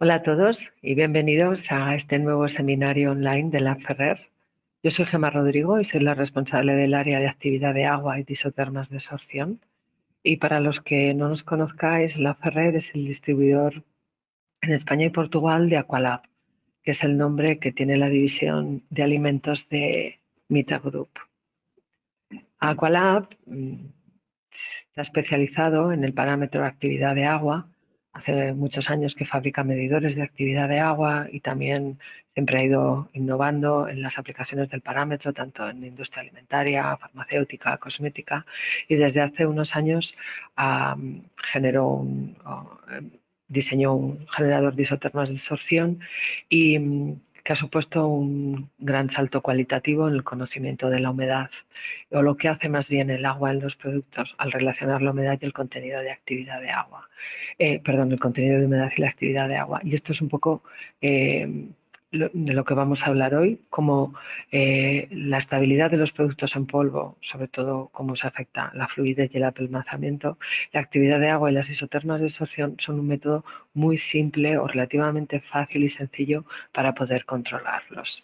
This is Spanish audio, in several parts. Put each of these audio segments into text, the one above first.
Hola a todos y bienvenidos a este nuevo seminario online de la Ferrer. Yo soy Gemma Rodrigo y soy la responsable del área de actividad de agua y disotermas de sorción. Y para los que no nos conozcáis, la Ferrer es el distribuidor en España y Portugal de Aqualab, que es el nombre que tiene la división de alimentos de Mita Group. Aqualab está especializado en el parámetro de actividad de agua. Hace muchos años que fabrica medidores de actividad de agua y también siempre ha ido innovando en las aplicaciones del parámetro, tanto en industria alimentaria, farmacéutica, cosmética. Y desde hace unos años diseñó un generador de isotermas de sorción y que ha supuesto un gran salto cualitativo en el conocimiento de la humedad, o lo que hace más bien el agua en los productos al relacionar la humedad y el contenido de actividad de agua. El contenido de humedad y la actividad de agua. Y esto es un poco de lo que vamos a hablar hoy, como la estabilidad de los productos en polvo, sobre todo cómo se afecta la fluidez y el apelmazamiento. La actividad de agua y las isotermas de sorción son un método muy simple o relativamente fácil y sencillo para poder controlarlos.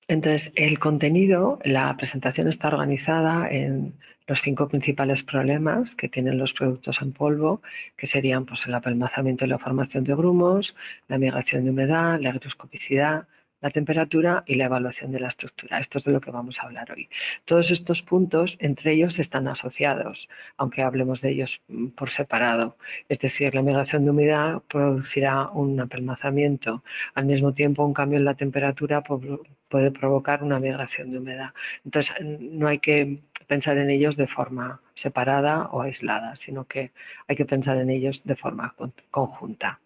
Entonces, el contenido, la presentación está organizada en los 5 principales problemas que tienen los productos en polvo, que serían pues, el apelmazamiento y la formación de grumos, la migración de humedad, la higroscopicidad, la temperatura y la evaluación de la estructura. Esto es de lo que vamos a hablar hoy. Todos estos puntos, entre ellos, están asociados, aunque hablemos de ellos por separado. Es decir, la migración de humedad producirá un apelmazamiento. Al mismo tiempo, un cambio en la temperatura puede provocar una migración de humedad. Entonces, no hay que pensar en ellos de forma separada o aislada, sino que hay que pensar en ellos de forma conjunta.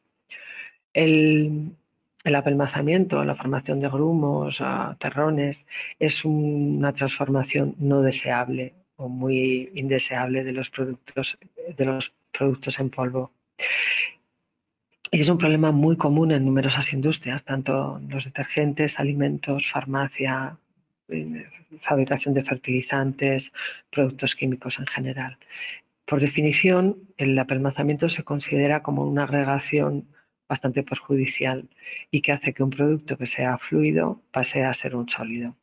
El apelmazamiento, la formación de grumos, terrones, es una transformación no deseable o muy indeseable de los productos en polvo. Y es un problema muy común en numerosas industrias, tanto los detergentes, alimentos, farmacia, fabricación de fertilizantes, productos químicos en general. Por definición, el apelmazamiento se considera como una agregación bastante perjudicial y que hace que un producto que sea fluido pase a ser un sólido.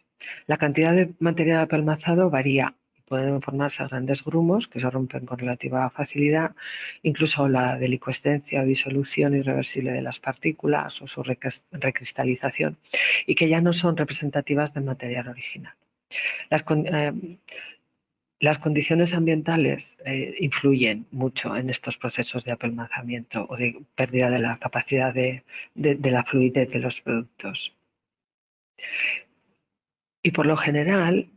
La cantidad de material apelmazado varía. Pueden formarse grandes grumos que se rompen con relativa facilidad, incluso la delicuescencia o disolución irreversible de las partículas o su recristalización, y que ya no son representativas del material original. Las condiciones ambientales influyen mucho en estos procesos de apelmazamiento o de pérdida de la capacidad de la fluidez de los productos. Y por lo general,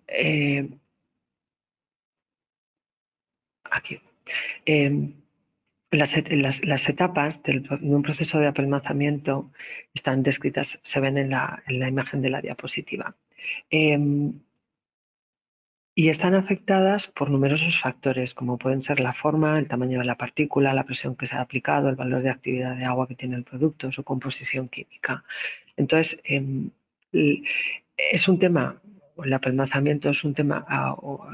aquí, las etapas de un proceso de apelmazamiento están descritas, se ven en la imagen de la diapositiva. Y están afectadas por numerosos factores, como pueden ser la forma, el tamaño de la partícula, la presión que se ha aplicado, el valor de actividad de agua que tiene el producto, su composición química. Entonces, es un tema, el apelmazamiento es un tema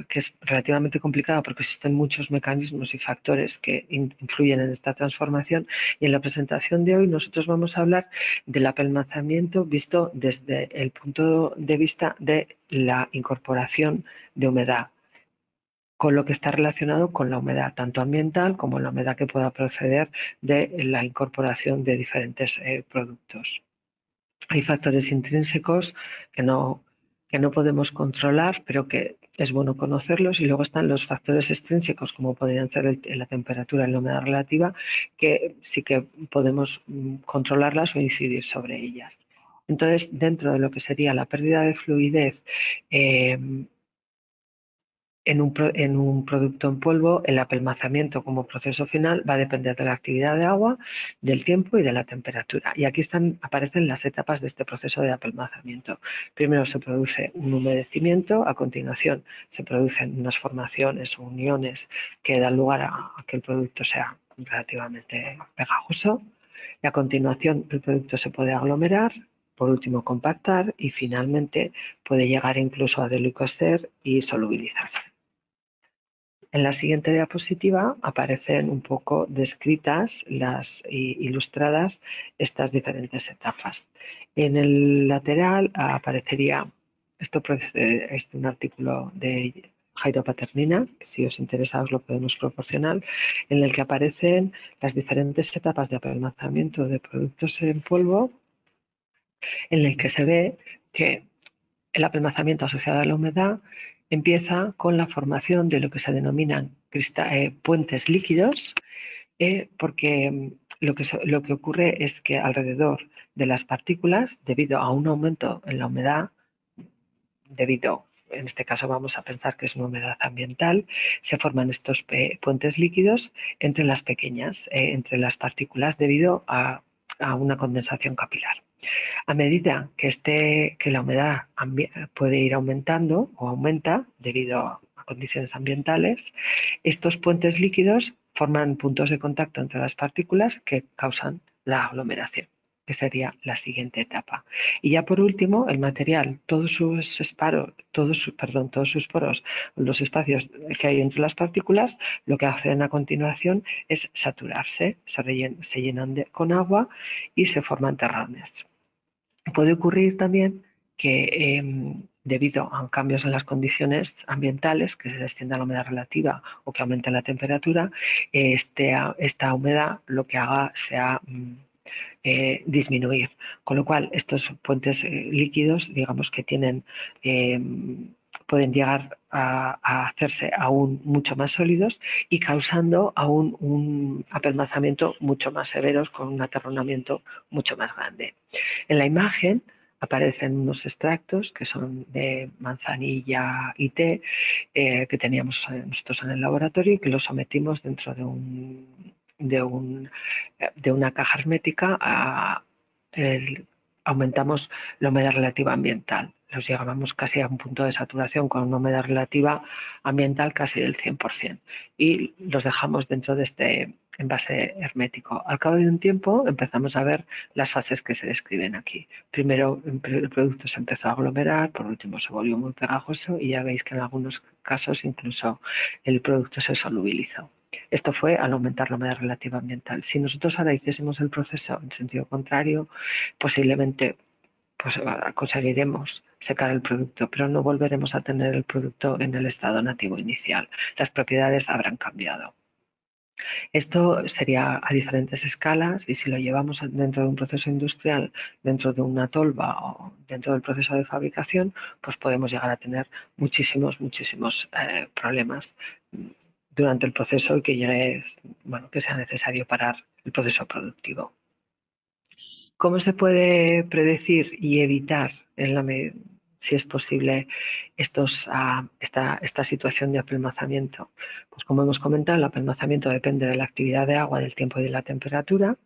que es relativamente complicado porque existen muchos mecanismos y factores que influyen en esta transformación, y en la presentación de hoy nosotros vamos a hablar del apelmazamiento visto desde el punto de vista de la incorporación de humedad, con lo que está relacionado con la humedad, tanto ambiental como la humedad que pueda proceder de la incorporación de diferentes productos. Hay factores intrínsecos que no podemos controlar, pero que es bueno conocerlos, y luego están los factores extrínsecos, como podrían ser la temperatura y la humedad relativa, que sí que podemos controlarlas o incidir sobre ellas. Entonces, dentro de lo que sería la pérdida de fluidez en un producto en polvo, el apelmazamiento como proceso final va a depender de la actividad de agua, del tiempo y de la temperatura. Y aquí aparecen las etapas de este proceso de apelmazamiento. Primero se produce un humedecimiento, a continuación se producen unas formaciones o uniones que dan lugar a que el producto sea relativamente pegajoso, y a continuación el producto se puede aglomerar, por último compactar, y finalmente puede llegar incluso a delicuescer y solubilizarse. En la siguiente diapositiva aparecen un poco descritas, ilustradas, estas diferentes etapas. En el lateral aparecería, esto es de un artículo de Jairo Paternina, que si os interesa os lo podemos proporcionar, en el que aparecen las diferentes etapas de apelmazamiento de productos en polvo, en el que se ve que el apelmazamiento asociado a la humedad empieza con la formación de lo que se denominan puentes líquidos, porque lo que ocurre es que alrededor de las partículas, debido a un aumento en la humedad, en este caso vamos a pensar que es una humedad ambiental, se forman estos puentes líquidos entre las pequeñas, entre las partículas, debido a una condensación capilar. A medida que la humedad puede ir aumentando o aumenta debido a condiciones ambientales, estos puentes líquidos forman puntos de contacto entre las partículas que causan la aglomeración, que sería la siguiente etapa. Y ya por último, el material, todos sus poros, los espacios que hay entre las partículas, lo que hacen a continuación es saturarse, se llenan con agua y se forman terrones. Puede ocurrir también que debido a cambios en las condiciones ambientales, que se descienda la humedad relativa o que aumente la temperatura, esta humedad lo que haga sea disminuir. Con lo cual, estos puentes líquidos, digamos que pueden llegar a hacerse aún mucho más sólidos y causando aún un apelmazamiento mucho más severo, con un aterronamiento mucho más grande. En la imagen aparecen unos extractos que son de manzanilla y té, que teníamos nosotros en el laboratorio y que los sometimos dentro de una caja hermética. Aumentamos la humedad relativa ambiental. Los llegábamos casi a un punto de saturación con una humedad relativa ambiental casi del 100%, y los dejamos dentro de este envase hermético. Al cabo de un tiempo empezamos a ver las fases que se describen aquí. Primero el producto se empezó a aglomerar, por último se volvió muy pegajoso y ya veis que en algunos casos incluso el producto se solubilizó. Esto fue al aumentar la humedad relativa ambiental. Si nosotros ahora hiciésemos el proceso en sentido contrario, posiblemente conseguiremos secar el producto, pero no volveremos a tener el producto en el estado nativo inicial. Las propiedades habrán cambiado. Esto sería a diferentes escalas, y si lo llevamos dentro de un proceso industrial, dentro de una tolva o dentro del proceso de fabricación, pues podemos llegar a tener muchísimos problemas durante el proceso y que sea necesario parar el proceso productivo. ¿Cómo se puede predecir y evitar, si es posible, esta situación de apelmazamiento? Pues como hemos comentado, el apelmazamiento depende de la actividad de agua, del tiempo y de la temperatura,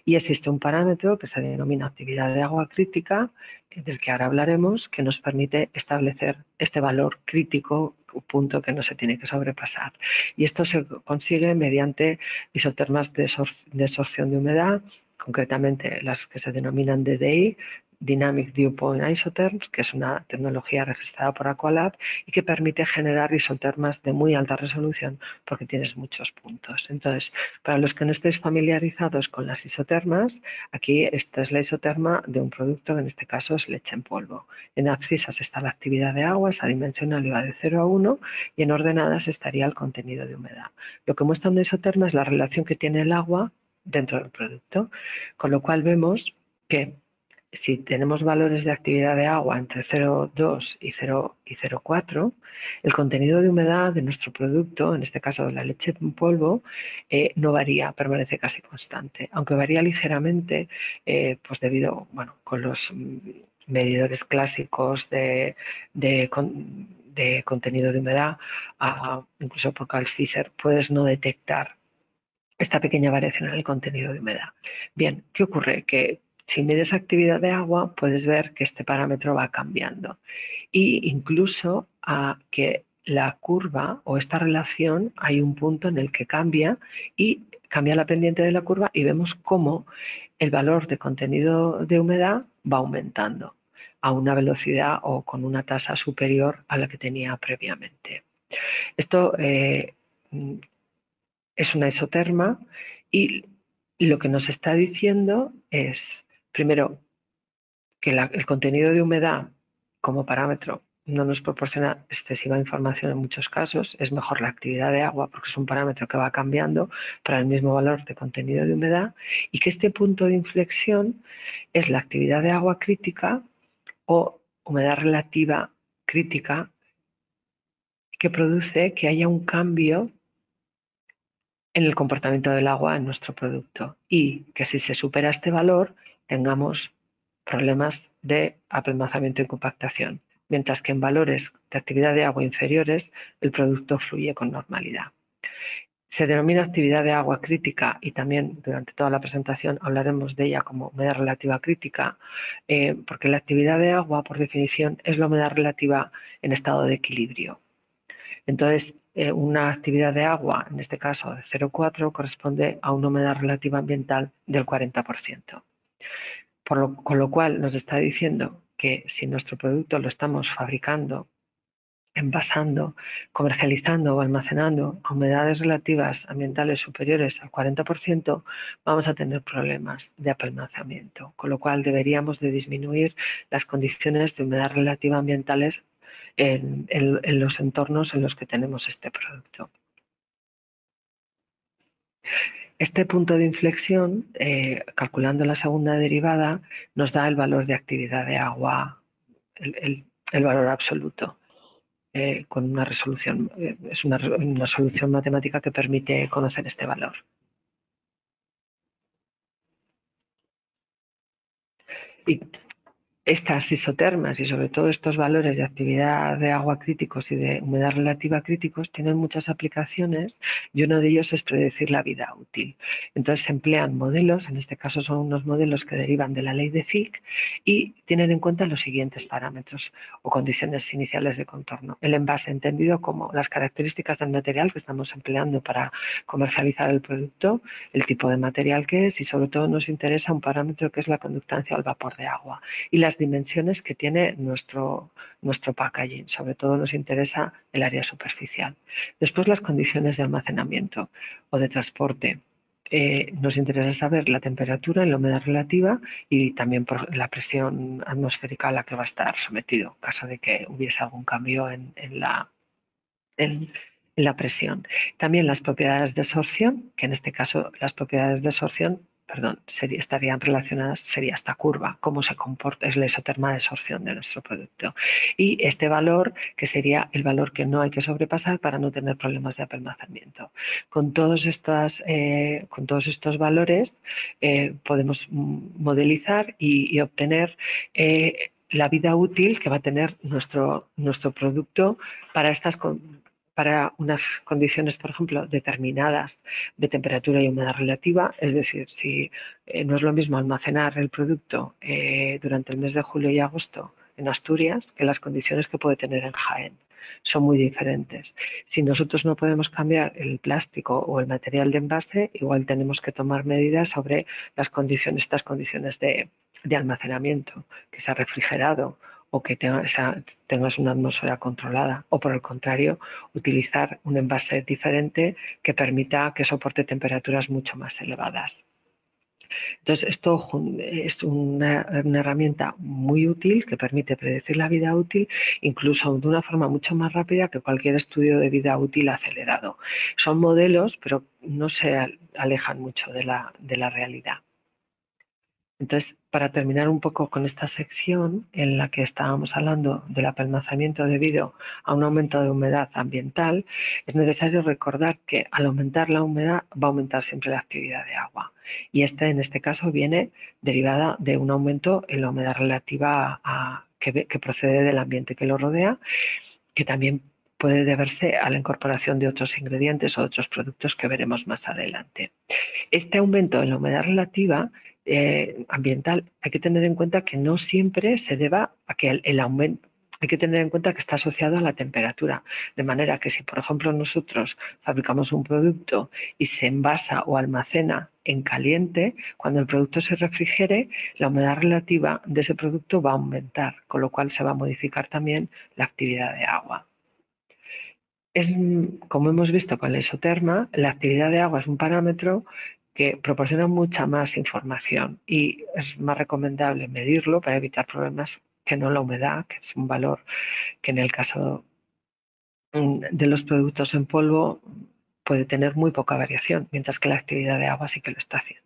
y existe un parámetro que se denomina actividad de agua crítica, del que ahora hablaremos, que nos permite establecer este valor crítico, punto que no se tiene que sobrepasar. Y esto se consigue mediante isotermas de absorción de humedad, concretamente las que se denominan DDI, Dynamic Dew Point Isotherms, que es una tecnología registrada por Aqualab y que permite generar isotermas de muy alta resolución porque tienes muchos puntos. Entonces, para los que no estéis familiarizados con las isotermas, aquí esta es la isoterma de un producto, que en este caso es leche en polvo. En abscisas está la actividad de agua, esa dimensional iba de 0 a 1, y en ordenadas estaría el contenido de humedad. Lo que muestra una isoterma es la relación que tiene el agua dentro del producto, con lo cual vemos que si tenemos valores de actividad de agua entre 0,2 y 0,4, el contenido de humedad de nuestro producto, en este caso de la leche en polvo, no varía, permanece casi constante, aunque varía ligeramente, pues debido, con los medidores clásicos de contenido de humedad, incluso por Carl Fisher, puedes no detectar esta pequeña variación en el contenido de humedad. Bien, ¿qué ocurre? Que si mides actividad de agua, puedes ver que este parámetro va cambiando, e incluso a que la curva o esta relación, hay un punto en el que cambia y cambia la pendiente de la curva, y vemos cómo el valor de contenido de humedad va aumentando a una velocidad o con una tasa superior a la que tenía previamente. Esto es una isoterma y lo que nos está diciendo es, primero, que el contenido de humedad como parámetro no nos proporciona excesiva información en muchos casos, es mejor la actividad de agua porque es un parámetro que va cambiando para el mismo valor de contenido de humedad y que este punto de inflexión es la actividad de agua crítica o humedad relativa crítica que produce que haya un cambio en el comportamiento del agua en nuestro producto y que si se supera este valor tengamos problemas de apelmazamiento y compactación, mientras que en valores de actividad de agua inferiores el producto fluye con normalidad. Se denomina actividad de agua crítica y también durante toda la presentación hablaremos de ella como humedad relativa crítica, porque la actividad de agua, por definición, es la humedad relativa en estado de equilibrio. Entonces, una actividad de agua, en este caso de 0,4, corresponde a una humedad relativa ambiental del 40%. Con lo cual nos está diciendo que si nuestro producto lo estamos fabricando, envasando, comercializando o almacenando a humedades relativas ambientales superiores al 40%, vamos a tener problemas de apelmazamiento, con lo cual deberíamos de disminuir las condiciones de humedad relativa ambientales en los entornos en los que tenemos este producto. Este punto de inflexión, calculando la segunda derivada, nos da el valor de actividad de agua, el valor absoluto, con una resolución, es una solución matemática que permite conocer este valor. Y estas isotermas y sobre todo estos valores de actividad de agua críticos y de humedad relativa críticos tienen muchas aplicaciones y uno de ellos es predecir la vida útil. Entonces se emplean modelos, en este caso son unos modelos que derivan de la ley de Fick y tienen en cuenta los siguientes parámetros o condiciones iniciales de contorno. El envase entendido como las características del material que estamos empleando para comercializar el producto, el tipo de material que es y sobre todo nos interesa un parámetro que es la conductancia al vapor de agua y las dimensiones que tiene nuestro packaging. Sobre todo nos interesa el área superficial. Después las condiciones de almacenamiento o de transporte. Nos interesa saber la temperatura y la humedad relativa y también por la presión atmosférica a la que va a estar sometido en caso de que hubiese algún cambio en la presión. También las propiedades de absorción, que en este caso las propiedades de absorción, estarían relacionadas, sería esta curva, cómo se comporta, es la isoterma de absorción de nuestro producto. Y este valor, que sería el valor que no hay que sobrepasar para no tener problemas de apelmazamiento. Con todos estos valores podemos modelizar y obtener la vida útil que va a tener nuestro producto para unas condiciones, por ejemplo, determinadas de temperatura y humedad relativa, es decir, si no es lo mismo almacenar el producto durante el mes de julio y agosto en Asturias que las condiciones que puede tener en Jaén. Son muy diferentes. Si nosotros no podemos cambiar el plástico o el material de envase, igual tenemos que tomar medidas sobre estas condiciones de almacenamiento, que sea refrigerado o que tengas una atmósfera controlada, o por el contrario, utilizar un envase diferente que permita que soporte temperaturas mucho más elevadas. Entonces, esto es una herramienta muy útil que permite predecir la vida útil, incluso de una forma mucho más rápida que cualquier estudio de vida útil acelerado. Son modelos, pero no se alejan mucho de la realidad. Entonces, para terminar un poco con esta sección en la que estábamos hablando del apelmazamiento debido a un aumento de humedad ambiental, es necesario recordar que al aumentar la humedad va a aumentar siempre la actividad de agua. Y en este caso viene derivada de un aumento en la humedad relativa que procede del ambiente que lo rodea, que también puede deberse a la incorporación de otros ingredientes o otros productos que veremos más adelante. Este aumento en la humedad relativa ambiental hay que tener en cuenta que no siempre se deba a que el aumento, hay que tener en cuenta que está asociado a la temperatura, de manera que si por ejemplo nosotros fabricamos un producto y se envasa o almacena en caliente, cuando el producto se refrigere, la humedad relativa de ese producto va a aumentar, con lo cual se va a modificar también la actividad de agua. como hemos visto con la isoterma, la actividad de agua es un parámetro que proporciona mucha más información y es más recomendable medirlo para evitar problemas que no la humedad, que es un valor que en el caso de los productos en polvo puede tener muy poca variación, mientras que la actividad de agua sí que lo está haciendo.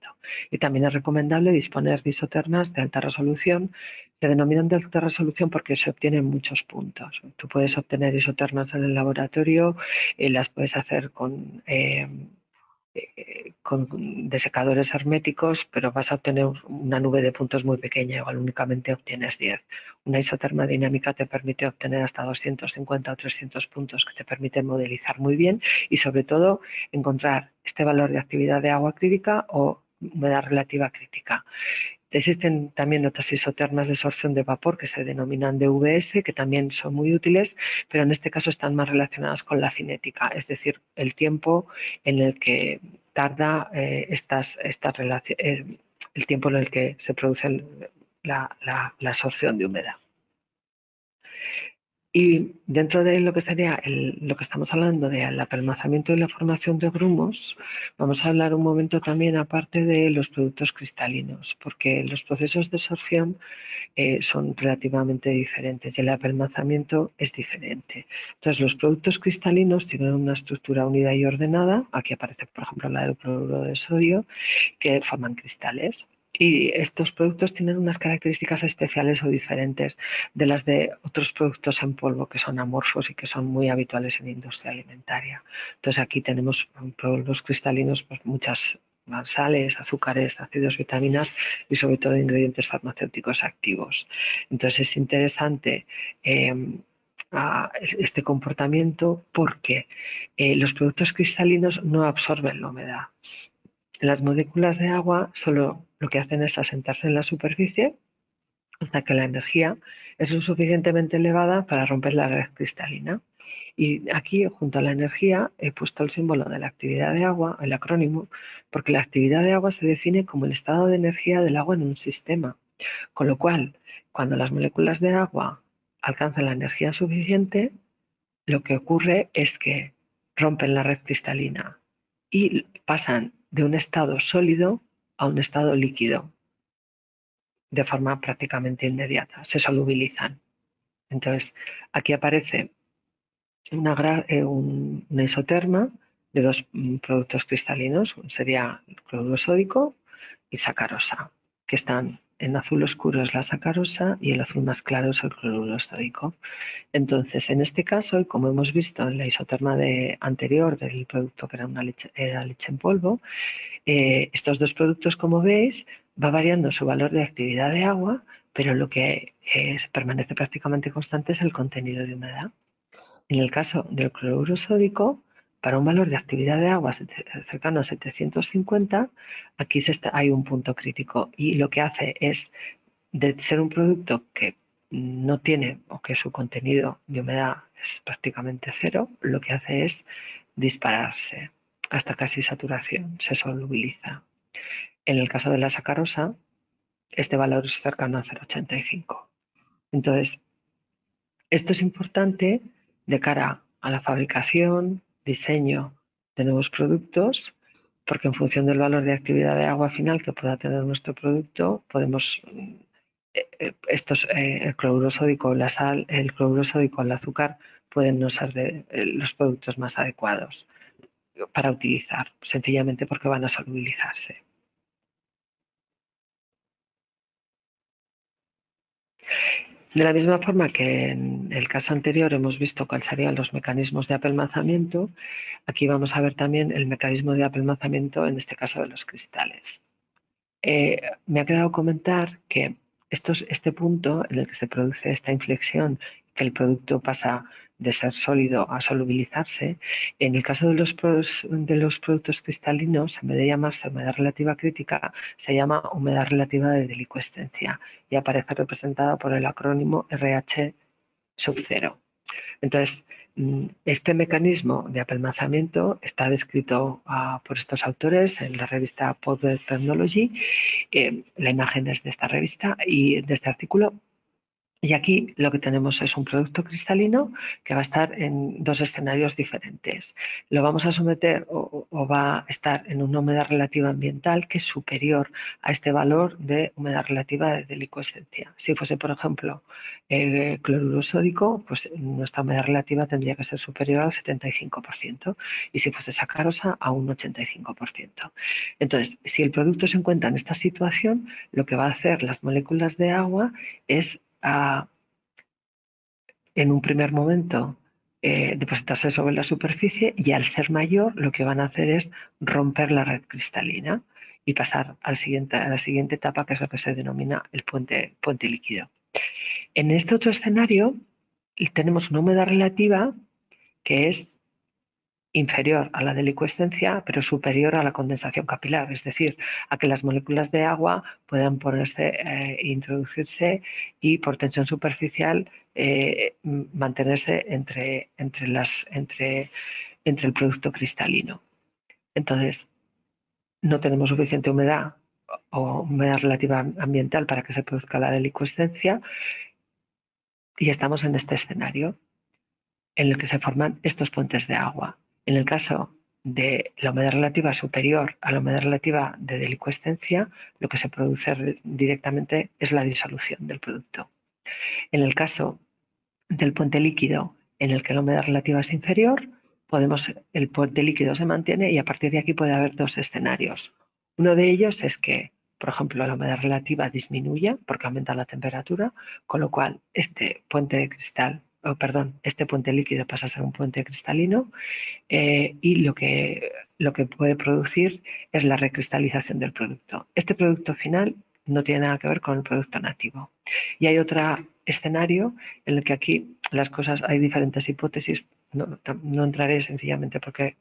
Y también es recomendable disponer de isotermas de alta resolución. Se denominan de alta resolución porque se obtienen muchos puntos. Tú puedes obtener isotermas en el laboratorio y las puedes hacer con desecadores herméticos, pero vas a obtener una nube de puntos muy pequeña, igual únicamente obtienes 10. Una isoterma dinámica te permite obtener hasta 250 o 300 puntos que te permiten modelizar muy bien y sobre todo encontrar este valor de actividad de agua crítica o humedad relativa crítica. Existen también otras isotermas de absorción de vapor que se denominan DVS, que también son muy útiles, pero en este caso están más relacionadas con la cinética, es decir, el tiempo en el que tarda el tiempo en el que se produce la absorción de humedad. Y dentro de lo que sería lo que estamos hablando del apelmazamiento y la formación de grumos, vamos a hablar un momento también aparte de los productos cristalinos, porque los procesos de absorción son relativamente diferentes y el apelmazamiento es diferente. Entonces, los productos cristalinos tienen una estructura unida y ordenada. Aquí aparece, por ejemplo, la del cloruro de sodio, que forman cristales. Y estos productos tienen unas características especiales o diferentes de las de otros productos en polvo que son amorfos y que son muy habituales en la industria alimentaria. Entonces aquí tenemos polvos cristalinos, pues muchas sales, azúcares, ácidos, vitaminas y sobre todo ingredientes farmacéuticos activos. Entonces es interesante este comportamiento porque los productos cristalinos no absorben la humedad. Las moléculas de agua solo lo que hacen es asentarse en la superficie hasta que la energía es lo suficientemente elevada para romper la red cristalina. Y aquí, junto a la energía, he puesto el símbolo de la actividad de agua, el acrónimo, porque la actividad de agua se define como el estado de energía del agua en un sistema. Con lo cual, cuando las moléculas de agua alcanzan la energía suficiente, lo que ocurre es que rompen la red cristalina y pasan de un estado sólido a un estado líquido de forma prácticamente inmediata, se solubilizan. Entonces, aquí aparece una isoterma de dos productos cristalinos, sería el cloruro sódico y sacarosa, que están en azul oscuro es la sacarosa y el azul más claro es el cloruro sódico. Entonces, en este caso, y como hemos visto en la isoterma anterior del producto que era leche en polvo, estos dos productos, como veis, va variando su valor de actividad de agua, pero lo que permanece prácticamente constante es el contenido de humedad. En el caso del cloruro sódico, para un valor de actividad de agua cercano a 750, aquí hay un punto crítico y lo que hace es, de ser un producto que no tiene o que su contenido de humedad es prácticamente cero, lo que hace es dispararse hasta casi saturación, se solubiliza. En el caso de la sacarosa, este valor es cercano a 0,85. Entonces, esto es importante de cara a la fabricación, diseño de nuevos productos, porque en función del valor de actividad de agua final que pueda tener nuestro producto, podemos el cloruro sódico, la sal, el cloruro sódico, el azúcar pueden no ser los productos más adecuados para utilizar, sencillamente porque van a solubilizarse. De la misma forma que en el caso anterior hemos visto cuáles serían los mecanismos de apelmazamiento, aquí vamos a ver también el mecanismo de apelmazamiento, en este caso de los cristales. Me ha quedado comentar que este punto en el que se produce esta inflexión, que el producto pasa de ser sólido a solubilizarse, en el caso de los productos cristalinos, en vez de llamarse humedad relativa crítica, se llama humedad relativa de delicuescencia y aparece representada por el acrónimo RH sub 0. Entonces, este mecanismo de apelmazamiento está descrito por estos autores en la revista Powder Technology. La imagen es de esta revista y de este artículo. Y aquí lo que tenemos es un producto cristalino que va a estar en dos escenarios diferentes. Lo vamos a someter o va a estar en una humedad relativa ambiental que es superior a este valor de humedad relativa de delicuescencia. Si fuese, por ejemplo, el cloruro sódico, pues nuestra humedad relativa tendría que ser superior al 75% y si fuese sacarosa a un 85%. Entonces, si el producto se encuentra en esta situación, lo que va a hacer las moléculas de agua es en un primer momento depositarse sobre la superficie y al ser mayor lo que van a hacer es romper la red cristalina y pasar a la siguiente etapa, que es lo que se denomina el puente líquido. En este otro escenario tenemos una humedad relativa que es inferior a la delicuescencia, pero superior a la condensación capilar, es decir, a que las moléculas de agua puedan ponerse, introducirse y por tensión superficial mantenerse entre el producto cristalino. Entonces, no tenemos suficiente humedad o humedad relativa ambiental para que se produzca la delicuescencia y estamos en este escenario en el que se forman estos puentes de agua. En el caso de la humedad relativa superior a la humedad relativa de delicuescencia, lo que se produce directamente es la disolución del producto. En el caso del puente líquido, en el que la humedad relativa es inferior, el puente líquido se mantiene y a partir de aquí puede haber dos escenarios. Uno de ellos es que, por ejemplo, la humedad relativa disminuya porque aumenta la temperatura, con lo cual este puente de cristal, este puente líquido pasa a ser un puente cristalino y lo que puede producir es la recristalización del producto. Este producto final no tiene nada que ver con el producto nativo. Y hay otro escenario en el que aquí las cosas, hay diferentes hipótesis, no entraré sencillamente porque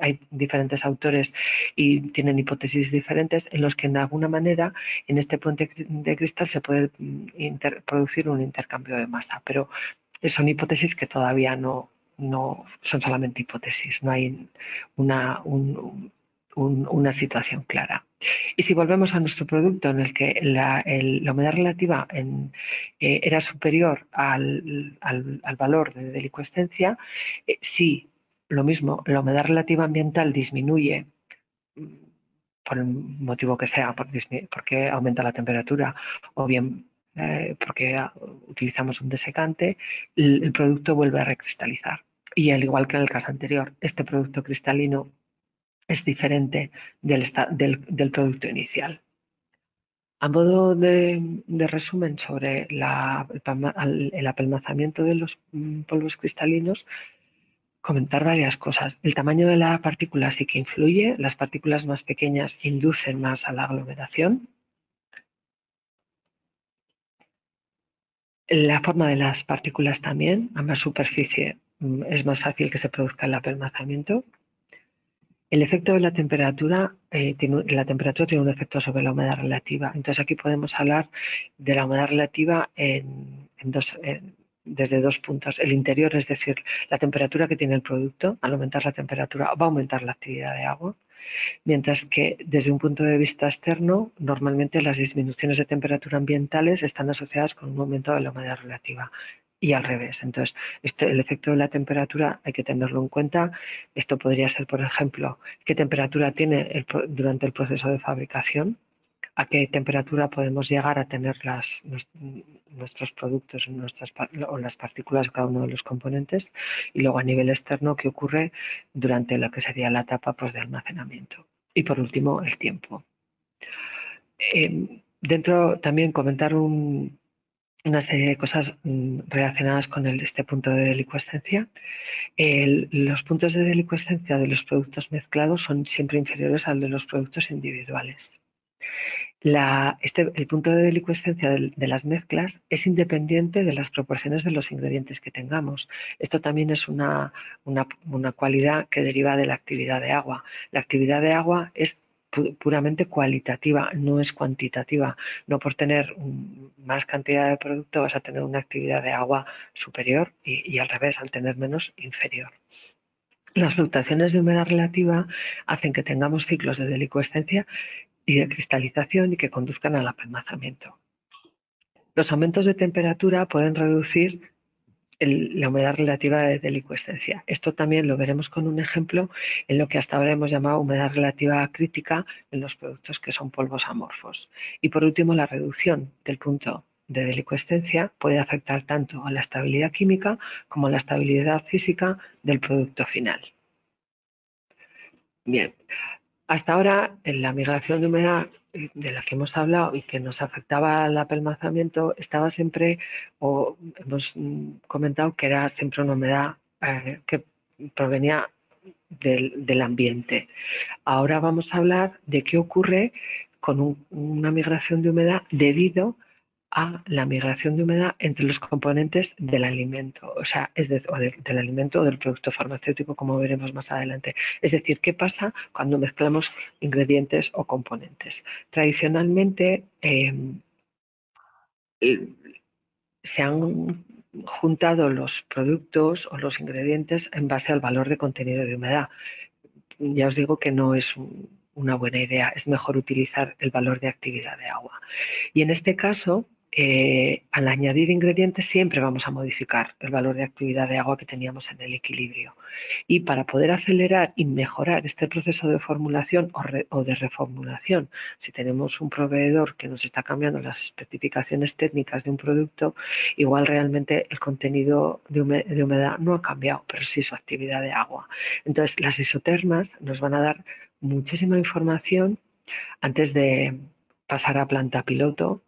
hay diferentes autores y tienen hipótesis diferentes en los que de alguna manera en este puente de cristal se puede producir un intercambio de masa, pero son hipótesis que todavía no son solamente hipótesis, no hay una situación clara. Y si volvemos a nuestro producto en el que la humedad relativa era superior al valor de delicuescencia, si lo mismo, la humedad relativa ambiental disminuye por el motivo que sea, porque aumenta la temperatura o bien porque utilizamos un desecante, el producto vuelve a recristalizar. Y al igual que en el caso anterior, este producto cristalino es diferente del producto inicial. A modo de resumen sobre el apelmazamiento de los polvos cristalinos, comentar varias cosas. El tamaño de la partícula sí que influye. Las partículas más pequeñas inducen más a la aglomeración. La forma de las partículas también, a más superficie es más fácil que se produzca el apelmazamiento. El efecto de la temperatura, la temperatura tiene un efecto sobre la humedad relativa. Entonces aquí podemos hablar de la humedad relativa desde dos puntos. El interior, es decir, la temperatura que tiene el producto, al aumentar la temperatura va a aumentar la actividad de agua, mientras que desde un punto de vista externo, normalmente las disminuciones de temperatura ambientales están asociadas con un aumento de la humedad relativa y al revés. Entonces, el efecto de la temperatura hay que tenerlo en cuenta. Esto podría ser, por ejemplo, qué temperatura tiene durante el proceso de fabricación, a qué temperatura podemos llegar a tener nuestros productos o las partículas de cada uno de los componentes, y luego a nivel externo qué ocurre durante lo que sería la etapa pues, de almacenamiento. Y por último, el tiempo. Dentro también comentar una serie de cosas relacionadas con este punto de delicuescencia. Los puntos de delicuescencia de los productos mezclados son siempre inferiores al de los productos individuales. El punto de delicuescencia de las mezclas es independiente de las proporciones de los ingredientes que tengamos. Esto también es una cualidad que deriva de la actividad de agua. La actividad de agua es puramente cualitativa, no es cuantitativa. No por tener más cantidad de producto vas a tener una actividad de agua superior y al revés, al tener menos, inferior. Las fluctuaciones de humedad relativa hacen que tengamos ciclos de delicuescencia y de cristalización y que conduzcan al apelmazamiento. Los aumentos de temperatura pueden reducir la humedad relativa de delicuescencia. Esto también lo veremos con un ejemplo en lo que hasta ahora hemos llamado humedad relativa crítica en los productos que son polvos amorfos. Y por último, la reducción del punto de delicuescencia puede afectar tanto a la estabilidad química como a la estabilidad física del producto final. Bien, hasta ahora en la migración de humedad de la que hemos hablado y que nos afectaba al apelmazamiento estaba siempre, o hemos comentado que era siempre una humedad que provenía del ambiente. Ahora vamos a hablar de qué ocurre con una migración de humedad debido a la migración de humedad entre los componentes del alimento, o sea, del alimento o del producto farmacéutico, como veremos más adelante. Es decir, ¿qué pasa cuando mezclamos ingredientes o componentes? Tradicionalmente se han juntado los productos o los ingredientes en base al valor de contenido de humedad. Ya os digo que no es una buena idea, es mejor utilizar el valor de actividad de agua. Y en este caso, al añadir ingredientes siempre vamos a modificar el valor de actividad de agua que teníamos en el equilibrio. Y para poder acelerar y mejorar este proceso de formulación o de reformulación, si tenemos un proveedor que nos está cambiando las especificaciones técnicas de un producto, igual realmente el contenido de humedad no ha cambiado, pero sí su actividad de agua. Entonces, las isotermas nos van a dar muchísima información antes de pasar a planta piloto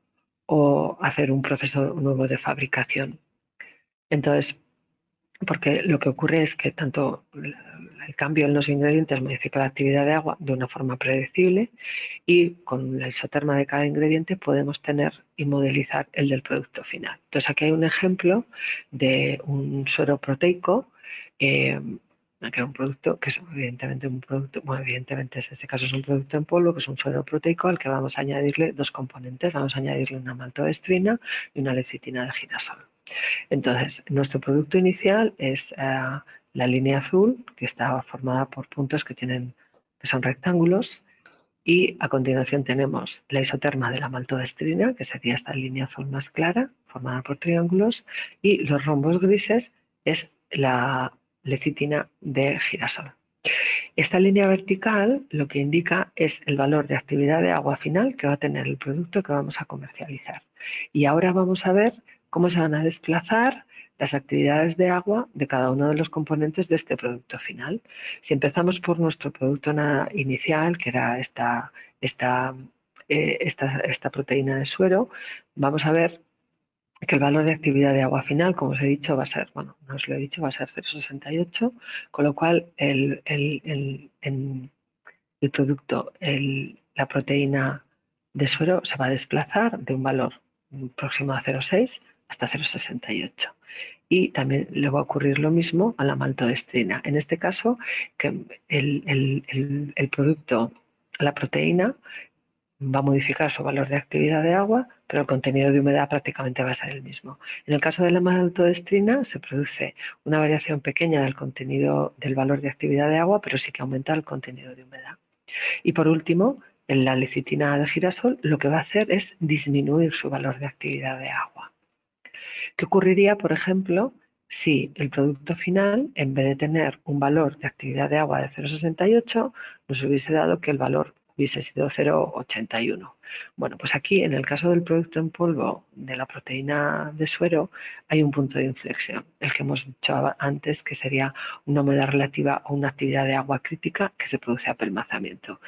o hacer un proceso nuevo de fabricación. Entonces, porque lo que ocurre es que tanto el cambio en los ingredientes modifica la actividad de agua de una forma predecible y con la isoterma de cada ingrediente podemos tener y modelizar el del producto final. Entonces aquí hay un ejemplo de un suero proteico que es un producto que es evidentemente un producto, bueno, evidentemente en este caso es un producto en polvo, que es un suero proteico al que vamos a añadirle dos componentes, vamos a añadirle una maltodextrina y una lecitina de girasol. Entonces, nuestro producto inicial es la línea azul, que está formada por puntos que son rectángulos, y a continuación tenemos la isoterma de la maltodextrina, que sería esta línea azul más clara, formada por triángulos, y los rombos grises es la lecitina de girasol. Esta línea vertical lo que indica es el valor de actividad de agua final que va a tener el producto que vamos a comercializar. Y ahora vamos a ver cómo se van a desplazar las actividades de agua de cada uno de los componentes de este producto final. Si empezamos por nuestro producto inicial, que era esta proteína de suero, vamos a ver que el valor de actividad de agua final, como os he dicho, va a ser, bueno, no os lo he dicho, va a ser 0,68, con lo cual el producto, la proteína de suero se va a desplazar de un valor próximo a 0,6 hasta 0,68. Y también le va a ocurrir lo mismo a la maltodextrina. En este caso, que el producto, la proteína, va a modificar su valor de actividad de agua, pero el contenido de humedad prácticamente va a ser el mismo. En el caso de la maltodextrina se produce una variación pequeña del contenido del valor de actividad de agua, pero sí que aumenta el contenido de humedad. Y por último, en la lecitina de girasol lo que va a hacer es disminuir su valor de actividad de agua. ¿Qué ocurriría, por ejemplo, si el producto final, en vez de tener un valor de actividad de agua de 0,68, nos hubiese dado que el valor hubiese sido 0,81? Bueno, pues aquí, en el caso del producto en polvo de la proteína de suero, hay un punto de inflexión, el que hemos dicho antes, que sería una humedad relativa o una actividad de agua crítica que se produce apelmazamiento.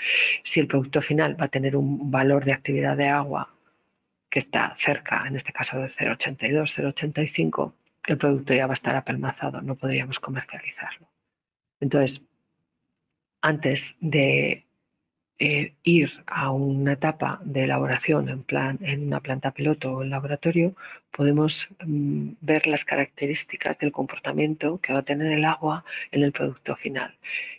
Si el producto final va a tener un valor de actividad de agua que está cerca, en este caso de 0,82, 0,85, el producto ya va a estar apelmazado, no podríamos comercializarlo. Entonces, antes de ir a una etapa de elaboración en una planta piloto o en laboratorio, podemos ver las características del comportamiento que va a tener el agua en el producto final.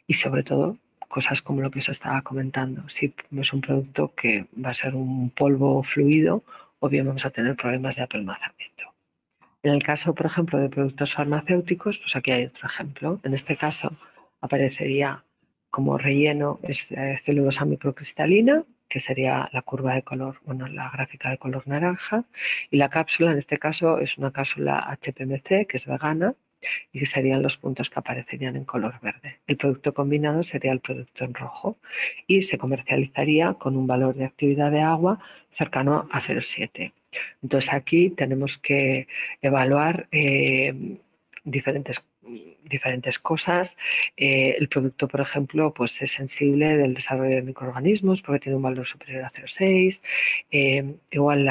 Y sobre todo, cosas como lo que os estaba comentando. Si es un producto que va a ser un polvo fluido, o bien vamos a tener problemas de apelmazamiento. En el caso, por ejemplo, de productos farmacéuticos, pues aquí hay otro ejemplo. En este caso aparecería como relleno celulosa microcristalina que sería la curva de color, bueno, la gráfica de color naranja, y la cápsula en este caso es una cápsula HPMC que es vegana y que serían los puntos que aparecerían en color verde. El producto combinado sería el producto en rojo y se comercializaría con un valor de actividad de agua cercano a 0,7. Entonces aquí tenemos que evaluar diferentes cosas. El producto, por ejemplo, pues es sensible del desarrollo de microorganismos porque tiene un valor superior a 0,6. Igual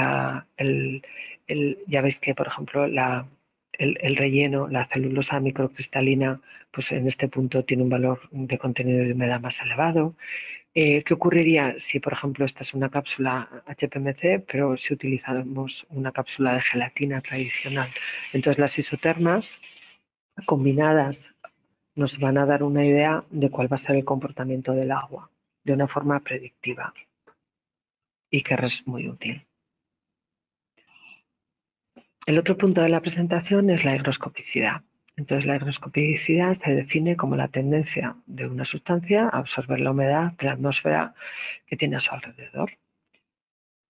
ya veis que, por ejemplo, el relleno, la celulosa microcristalina, pues en este punto tiene un valor de contenido de humedad más elevado. ¿Qué ocurriría si, por ejemplo, esta es una cápsula HPMC, pero si utilizamos una cápsula de gelatina tradicional? Entonces las isotermas combinadas nos van a dar una idea de cuál va a ser el comportamiento del agua de una forma predictiva y que es muy útil. El otro punto de la presentación es la higroscopicidad. Entonces, la higroscopicidad se define como la tendencia de una sustancia a absorber la humedad de la atmósfera que tiene a su alrededor.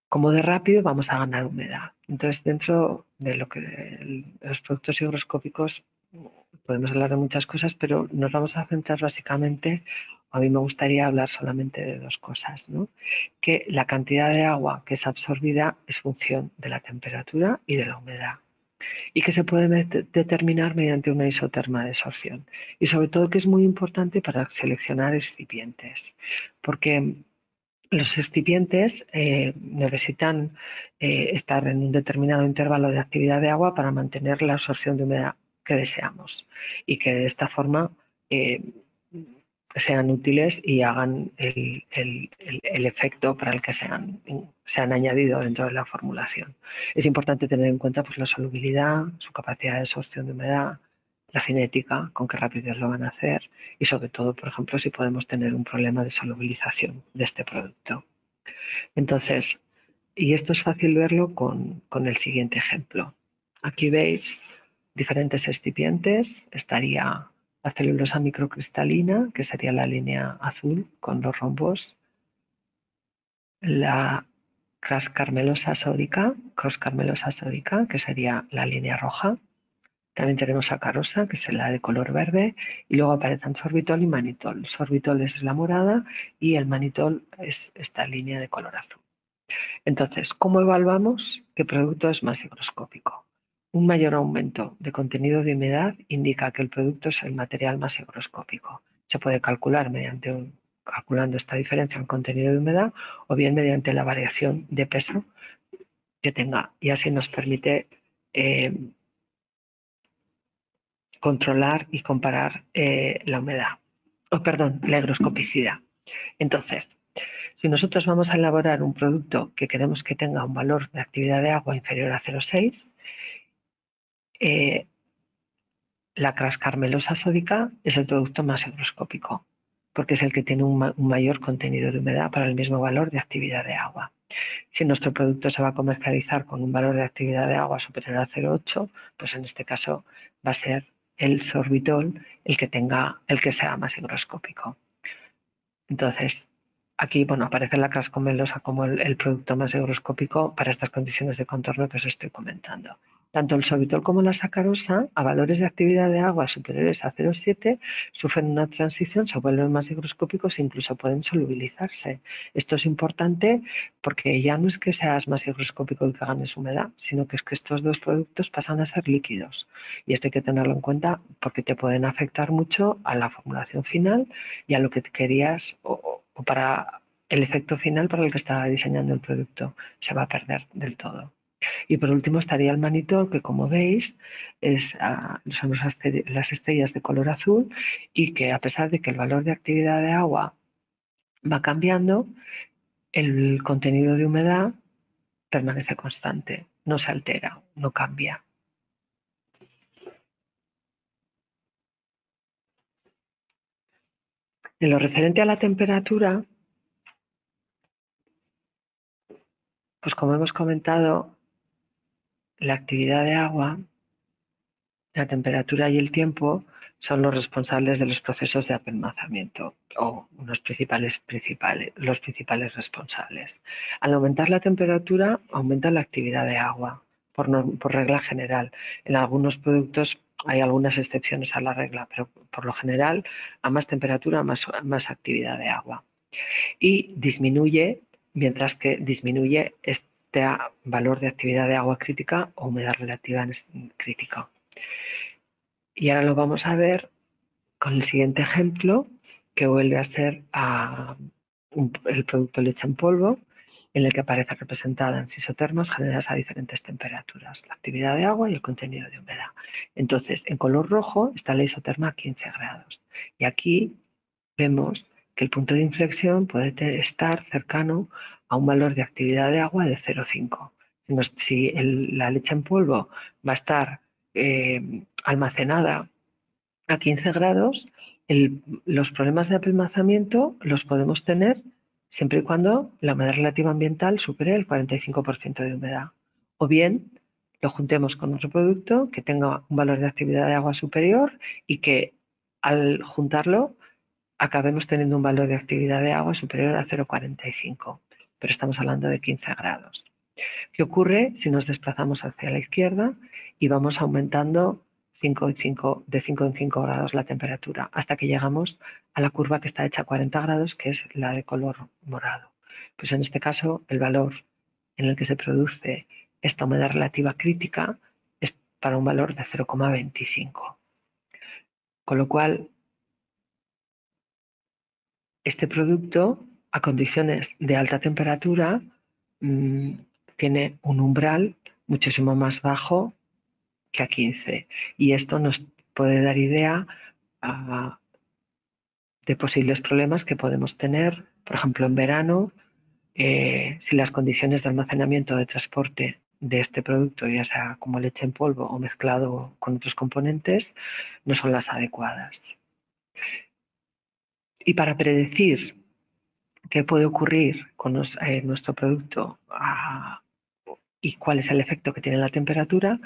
Como de rápido vamos a ganar humedad. Entonces, dentro de los productos higroscópicos podemos hablar de muchas cosas, pero nos vamos a centrar básicamente, a mí me gustaría hablar solamente de dos cosas, ¿no? Que la cantidad de agua que es absorbida es función de la temperatura y de la humedad y que se puede determinar mediante una isoterma de absorción. Y sobre todo que es muy importante para seleccionar excipientes, porque los excipientes necesitan estar en un determinado intervalo de actividad de agua para mantener la absorción de humedad que deseamos y que de esta forma eh, sean útiles y hagan el efecto para el que se han añadido dentro de la formulación. Es importante tener en cuenta pues, la solubilidad, su capacidad de absorción de humedad, la cinética, con qué rapidez lo van a hacer y sobre todo, por ejemplo, si podemos tener un problema de solubilización de este producto. Entonces, y esto es fácil verlo con el siguiente ejemplo. Aquí veis diferentes excipientes. Estaría la celulosa microcristalina, que sería la línea azul con los rombos. La cross-carmelosa sódica, que sería la línea roja. También tenemos sacarosa, que es la de color verde, y luego aparecen sorbitol y manitol. Sorbitol es la morada y el manitol es esta línea de color azul. Entonces, ¿cómo evaluamos qué producto es más higroscópico? Un mayor aumento de contenido de humedad indica que el producto es el material más higroscópico. Se puede calcular calculando esta diferencia en contenido de humedad o bien mediante la variación de peso que tenga y así nos permite eh, controlar y comparar la humedad, la higroscopicidad. Entonces, si nosotros vamos a elaborar un producto que queremos que tenga un valor de actividad de agua inferior a 0,6, la crascarmelosa sódica es el producto más higroscópico, porque es el que tiene un mayor contenido de humedad para el mismo valor de actividad de agua. Si nuestro producto se va a comercializar con un valor de actividad de agua superior a 0,8, pues en este caso va a ser el sorbitol el que sea más higroscópico. Entonces, aquí aparece la crascomelosa como el producto más higroscópico para estas condiciones de contorno que os estoy comentando. Tanto el sorbitol como la sacarosa, a valores de actividad de agua superiores a 0,7, sufren una transición, se vuelven más higroscópicos e incluso pueden solubilizarse. Esto es importante porque ya no es que seas más higroscópico y que ganes humedad, sino que es que estos dos productos pasan a ser líquidos. Y esto hay que tenerlo en cuenta porque te pueden afectar mucho a la formulación final y a lo que querías o para el efecto final para el que estaba diseñando el producto. Se va a perder del todo. Y por último estaría el manitol, que como veis son las estrellas de color azul y que a pesar de que el valor de actividad de agua va cambiando, el contenido de humedad permanece constante, no se altera, no cambia. En lo referente a la temperatura, pues como hemos comentado, la actividad de agua, la temperatura y el tiempo son los responsables de los procesos de apelmazamiento o los principales responsables. Al aumentar la temperatura, aumenta la actividad de agua, por regla general. En algunos productos hay algunas excepciones a la regla, pero por lo general, a más temperatura, más actividad de agua. Y disminuye, mientras que disminuye este valor de actividad de agua crítica o humedad relativa crítica. Y ahora lo vamos a ver con el siguiente ejemplo, que vuelve a ser el producto leche en polvo, en el que aparece representada en isotermas generadas a diferentes temperaturas, la actividad de agua y el contenido de humedad. Entonces, en color rojo está la isoterma a 15 grados. Y aquí vemos que el punto de inflexión puede estar cercano a un valor de actividad de agua de 0,5. Si la leche en polvo va a estar almacenada a 15 grados, los problemas de apelmazamiento los podemos tener siempre y cuando la humedad relativa ambiental supere el 45% de humedad. O bien lo juntemos con otro producto que tenga un valor de actividad de agua superior y que al juntarlo acabemos teniendo un valor de actividad de agua superior a 0,45. Pero estamos hablando de 15 grados. ¿Qué ocurre si nos desplazamos hacia la izquierda y vamos aumentando de 5 en 5 grados la temperatura hasta que llegamos a la curva que está hecha a 40 grados, que es la de color morado? Pues en este caso el valor en el que se produce esta humedad relativa crítica es para un valor de 0,25. Con lo cual, este producto a condiciones de alta temperatura tiene un umbral muchísimo más bajo que a 15. Y esto nos puede dar idea de posibles problemas que podemos tener, por ejemplo, en verano, si las condiciones de almacenamiento o de transporte de este producto, ya sea como leche en polvo o mezclado con otros componentes, no son las adecuadas. Y para predecir qué puede ocurrir con nuestro producto y cuál es el efecto que tiene la temperatura,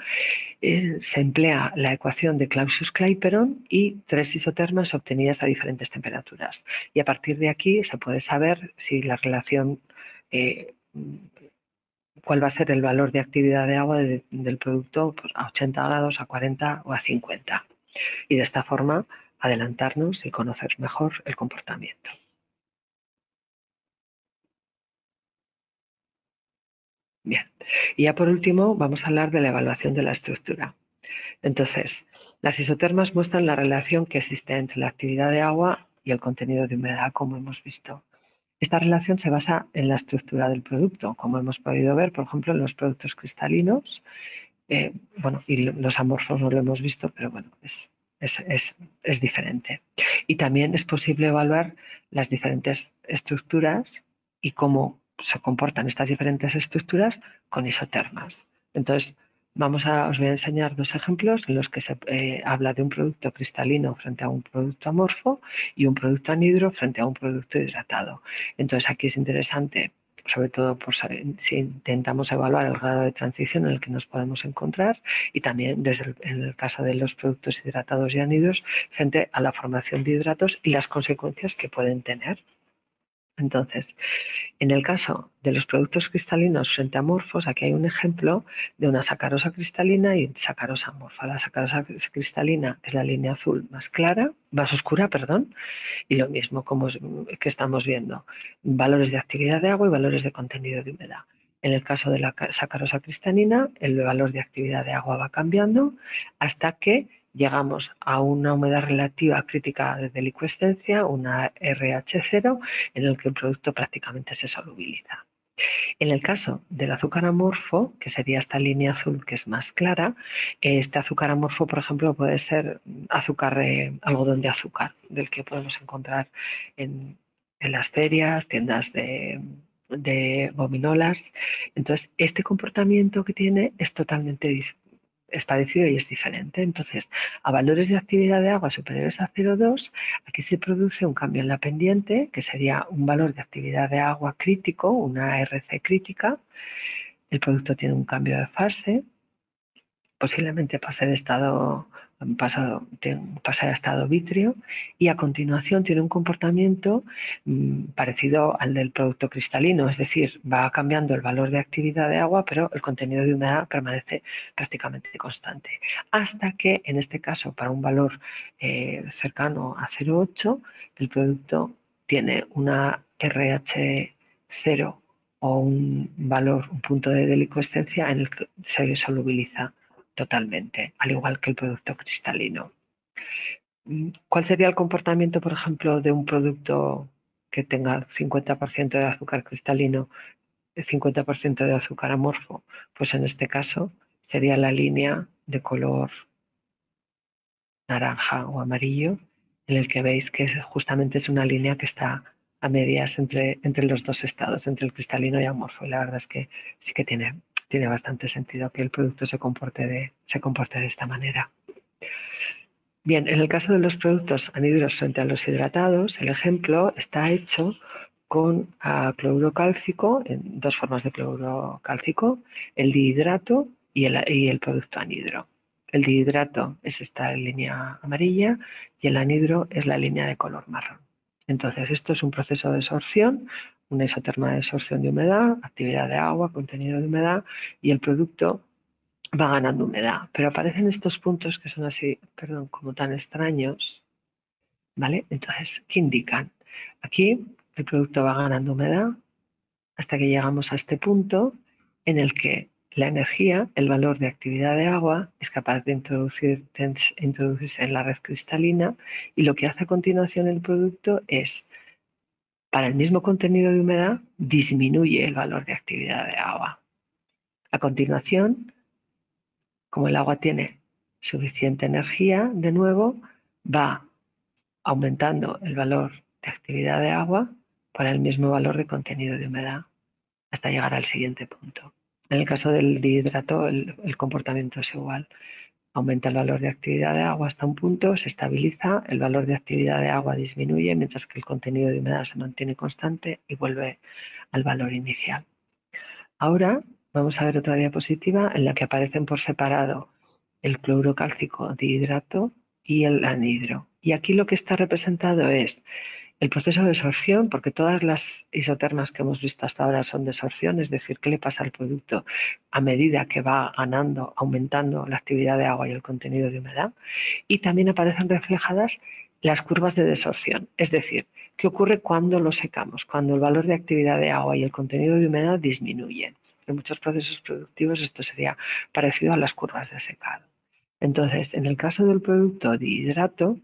se emplea la ecuación de Clausius-Clapeyron y 3 isotermas obtenidas a diferentes temperaturas. Y a partir de aquí se puede saber si la relación, cuál va a ser el valor de actividad de agua del producto a 80 grados, a 40 o a 50. Y de esta forma adelantarnos y conocer mejor el comportamiento. Bien, y ya por último vamos a hablar de la evaluación de la estructura. Entonces, las isotermas muestran la relación que existe entre la actividad de agua y el contenido de humedad, como hemos visto. Esta relación se basa en la estructura del producto, como hemos podido ver, por ejemplo, en los productos cristalinos. Y los amorfos no lo hemos visto, pero bueno, es diferente. Y también es posible evaluar las diferentes estructuras y cómo se comportan estas diferentes estructuras con isotermas. Entonces, os voy a enseñar dos ejemplos en los que se habla de un producto cristalino frente a un producto amorfo y un producto anhidro frente a un producto hidratado. Entonces, aquí es interesante, sobre todo si intentamos evaluar el grado de transición en el que nos podemos encontrar y también en el caso de los productos hidratados y anhidros frente a la formación de hidratos y las consecuencias que pueden tener. Entonces, en el caso de los productos cristalinos frente a amorfos, aquí hay un ejemplo de una sacarosa cristalina y sacarosa amorfa. La sacarosa cristalina es la línea azul más clara, más oscura, perdón, y lo mismo que estamos viendo, valores de actividad de agua y valores de contenido de humedad. En el caso de la sacarosa cristalina, el valor de actividad de agua va cambiando hasta que llegamos a una humedad relativa crítica de delicuescencia, una RH0, en el que el producto prácticamente se solubiliza. En el caso del azúcar amorfo, que sería esta línea azul que es más clara, este azúcar amorfo, por ejemplo, puede ser algodón de azúcar, del que podemos encontrar en las ferias, tiendas de gominolas. Entonces, este comportamiento que tiene es totalmente parecido y es diferente. Entonces, a valores de actividad de agua superiores a 0,2, aquí se produce un cambio en la pendiente, que sería un valor de actividad de agua crítico, una RC crítica. El producto tiene un cambio de fase, posiblemente pase a estado vítreo y a continuación tiene un comportamiento parecido al del producto cristalino, es decir, va cambiando el valor de actividad de agua, pero el contenido de humedad permanece prácticamente constante, hasta que en este caso para un valor cercano a 0,8 el producto tiene una RH 0 o un valor, un punto de delicuescencia en el que se solubiliza totalmente, al igual que el producto cristalino. ¿Cuál sería el comportamiento, por ejemplo, de un producto que tenga 50% de azúcar cristalino y 50% de azúcar amorfo? Pues en este caso sería la línea de color naranja o amarillo, en el que veis que justamente es una línea que está a medias entre los dos estados, entre el cristalino y amorfo. Y la verdad es que sí que tiene bastante sentido que el producto se comporte de esta manera. Bien, en el caso de los productos anhidros frente a los hidratados, el ejemplo está hecho con cloruro cálcico, en dos formas de cloruro cálcico, el dihidrato y el producto anhidro. El dihidrato es esta línea amarilla y el anhidro es la línea de color marrón. Entonces, esto es un proceso de sorción, una isoterma de sorción de humedad, actividad de agua, contenido de humedad, y el producto va ganando humedad. Pero aparecen estos puntos que son así, perdón, como tan extraños, ¿vale? Entonces, ¿qué indican? Aquí el producto va ganando humedad hasta que llegamos a este punto en el que la energía, el valor de actividad de agua, es capaz de introducirse en la red cristalina, y lo que hace a continuación el producto es, para el mismo contenido de humedad, disminuye el valor de actividad de agua. A continuación, como el agua tiene suficiente energía, de nuevo, va aumentando el valor de actividad de agua para el mismo valor de contenido de humedad hasta llegar al siguiente punto. En el caso del dihidrato, el comportamiento es igual. Aumenta el valor de actividad de agua hasta un punto, se estabiliza, el valor de actividad de agua disminuye, mientras que el contenido de humedad se mantiene constante y vuelve al valor inicial. Ahora vamos a ver otra diapositiva en la que aparecen por separado el cloruro cálcico dihidrato y el anhidro. Y aquí lo que está representado es el proceso de sorción, porque todas las isotermas que hemos visto hasta ahora son de sorción, es decir, qué le pasa al producto a medida que va ganando, aumentando la actividad de agua y el contenido de humedad. Y también aparecen reflejadas las curvas de desorción, es decir, qué ocurre cuando lo secamos, cuando el valor de actividad de agua y el contenido de humedad disminuyen. En muchos procesos productivos esto sería parecido a las curvas de secado. Entonces, en el caso del producto dihidrato,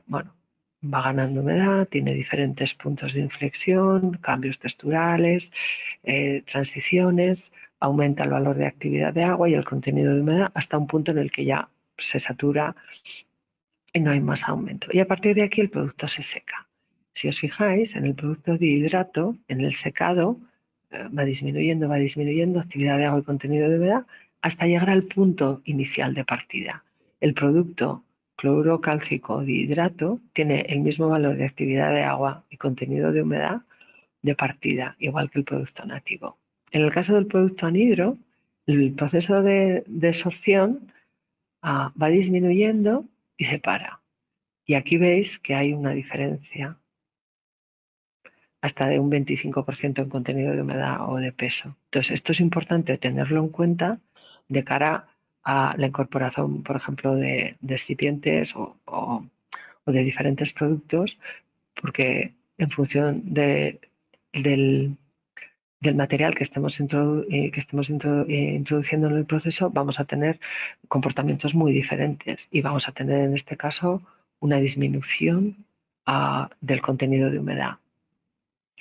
bueno, va ganando humedad, tiene diferentes puntos de inflexión, cambios texturales, transiciones, aumenta el valor de actividad de agua y el contenido de humedad hasta un punto en el que ya se satura y no hay más aumento. Y a partir de aquí el producto se seca. Si os fijáis, en el producto dihidrato, en el secado, va disminuyendo actividad de agua y contenido de humedad hasta llegar al punto inicial de partida. El producto cloruro cálcico dihidrato tiene el mismo valor de actividad de agua y contenido de humedad de partida, igual que el producto nativo. En el caso del producto anhidro, el proceso de sorción va disminuyendo y se para. Y aquí veis que hay una diferencia hasta de un 25% en contenido de humedad o de peso. Entonces, esto es importante tenerlo en cuenta de cara a la incorporación, por ejemplo, de excipientes o de diferentes productos, porque en función del material que estemos introduciendo en el proceso, vamos a tener comportamientos muy diferentes y vamos a tener en este caso una disminución del contenido de humedad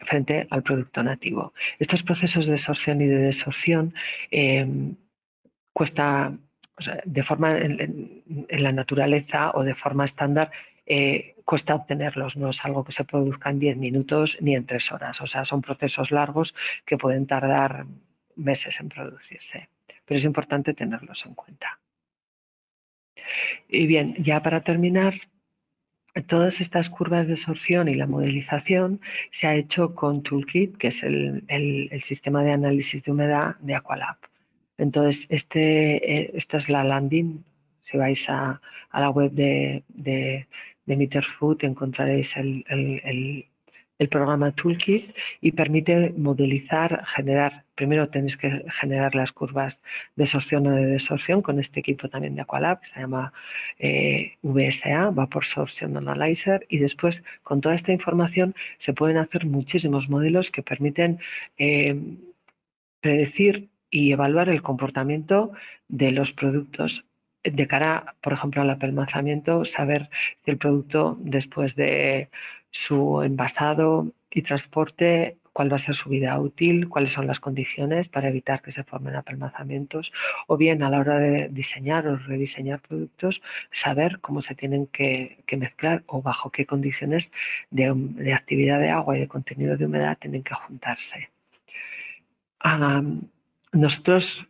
frente al producto nativo. Estos procesos de sorción y de desorción cuesta, o sea, de forma en la naturaleza o de forma estándar, cuesta obtenerlos, no es algo que se produzca en 10 minutos ni en 3 horas, o sea, son procesos largos que pueden tardar meses en producirse, pero es importante tenerlos en cuenta. Y bien, ya para terminar, todas estas curvas de sorción y la modelización se ha hecho con Toolkit, que es el sistema de análisis de humedad de Aqualab. Entonces, esta es la landing. Si vais a la web de Meter Food encontraréis el programa Toolkit y permite modelizar, generar. Primero tenéis que generar las curvas de sorción o de desorción con este equipo también de Aqualab que se llama VSA, Vapor Sorption Analyzer, y después con toda esta información se pueden hacer muchísimos modelos que permiten predecir y evaluar el comportamiento de los productos de cara, por ejemplo, al apelmazamiento, saber si el producto después de su envasado y transporte, cuál va a ser su vida útil, cuáles son las condiciones para evitar que se formen apelmazamientos, o bien a la hora de diseñar o rediseñar productos, saber cómo se tienen que mezclar o bajo qué condiciones de actividad de agua y de contenido de humedad tienen que juntarse. Nosotros,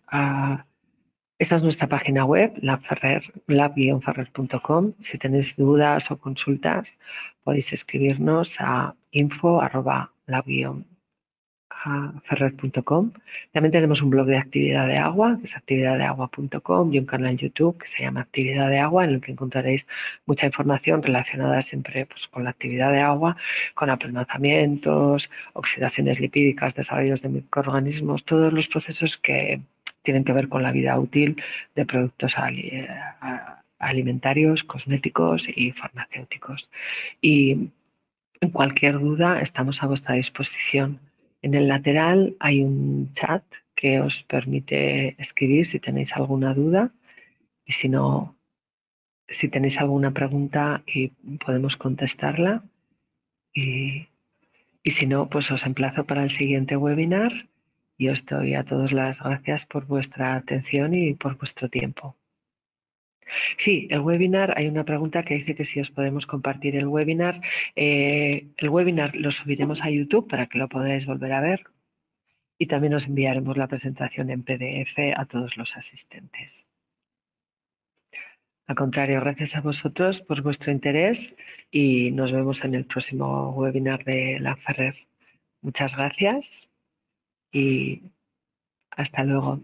esta es nuestra página web, lab-ferrer.com. Si tenéis dudas o consultas, podéis escribirnos a info@lab-ferrer.com. También tenemos un blog de actividad de agua, que es actividaddeagua.com, y un canal YouTube que se llama Actividad de Agua, en el que encontraréis mucha información relacionada siempre pues, con la actividad de agua, con apelmazamientos, oxidaciones lipídicas, desarrollos de microorganismos, todos los procesos que tienen que ver con la vida útil de productos alimentarios, cosméticos y farmacéuticos. Y cualquier duda, estamos a vuestra disposición. En el lateral hay un chat que os permite escribir si tenéis alguna duda y si no, si tenéis alguna pregunta y podemos contestarla. Y si no, pues os emplazo para el siguiente webinar y os doy a todos las gracias por vuestra atención y por vuestro tiempo. Sí, el webinar, hay una pregunta que dice que si os podemos compartir el webinar. El webinar lo subiremos a YouTube para que lo podáis volver a ver y también os enviaremos la presentación en PDF a todos los asistentes. Al contrario, gracias a vosotros por vuestro interés y nos vemos en el próximo webinar de la Ferrer. Muchas gracias y hasta luego.